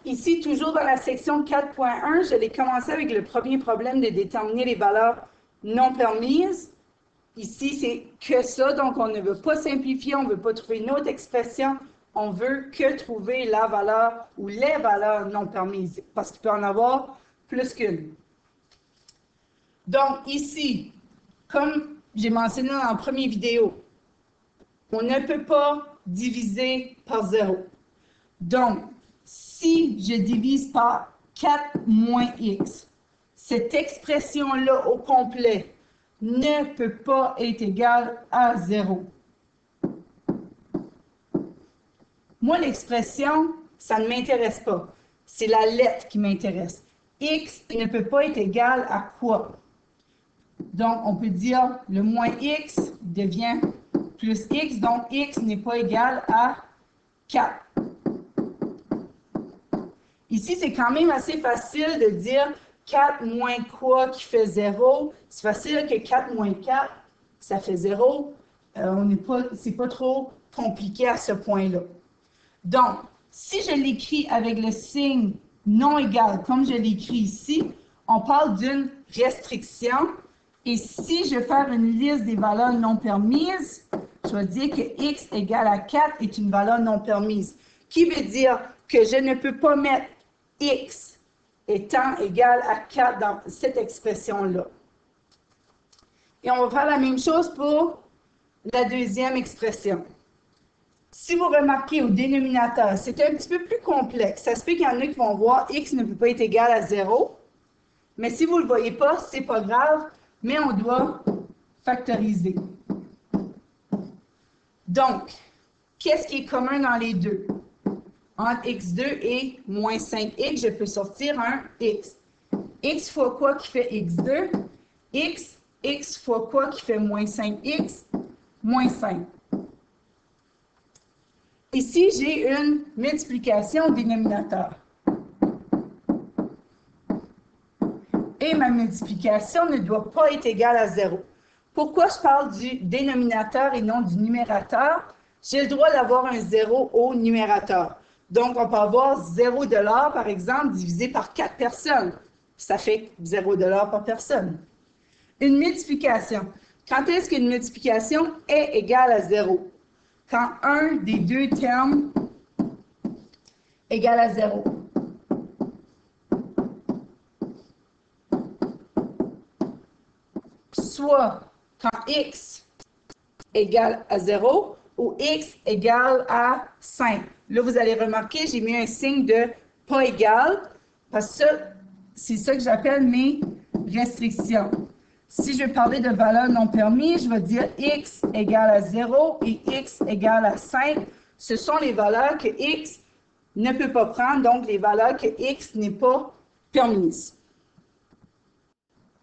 ici, toujours dans la section 4.1, je l'ai commencé avec le premier problème de déterminer les valeurs non permises. Ici, c'est que ça, donc on ne veut pas simplifier, on ne veut pas trouver une autre expression, on veut que trouver la valeur ou les valeurs non permises, parce qu'il peut en avoir plus qu'une. Donc ici, comme j'ai mentionné dans la première vidéo, on ne peut pas diviser par 0. Donc, si je divise par 4 moins x, cette expression-là au complet ne peut pas être égale à 0. Moi, l'expression, ça ne m'intéresse pas. C'est la lettre qui m'intéresse. X ne peut pas être égal à quoi? Donc, on peut dire le moins x devient plus x, donc x n'est pas égal à 4. Ici, c'est quand même assez facile de dire 4 moins quoi qui fait 0. C'est facile que 4 moins 4, ça fait 0. C'est pas trop compliqué à ce point-là. Donc, si je l'écris avec le signe non égal, comme je l'écris ici, on parle d'une restriction. Et si je vais faire une liste des valeurs non permises, je vais dire que x égale à 4 est une valeur non permise. Qui veut dire que je ne peux pas mettre x étant égal à 4 dans cette expression-là. Et on va faire la même chose pour la deuxième expression. Si vous remarquez au dénominateur, c'est un petit peu plus complexe. Ça se peut qu'il y en a qui vont voir x ne peut pas être égal à 0. Mais si vous ne le voyez pas, ce n'est pas grave, mais on doit factoriser. Donc, qu'est-ce qui est commun dans les deux? Entre x2 et moins 5x, je peux sortir un x. X fois quoi qui fait x2? X fois quoi qui fait moins 5x? Moins 5. Ici, j'ai une multiplication au dénominateur. Et ma multiplication ne doit pas être égale à 0. Pourquoi je parle du dénominateur et non du numérateur? J'ai le droit d'avoir un 0 au numérateur. Donc, on peut avoir 0 $, par exemple, divisé par 4 personnes. Ça fait 0 $ par personne. Une multiplication. Quand est-ce qu'une multiplication est égale à 0? Quand un des deux termes est égal à 0. Soit quand x égale à 0 ou x égale à 5. Là, vous allez remarquer, j'ai mis un signe de pas égal, parce que c'est ça que j'appelle mes restrictions. Si je veux parler de valeurs non permises, je vais dire x égale à 0 et x égale à 5. Ce sont les valeurs que x ne peut pas prendre, donc les valeurs que x n'est pas permise.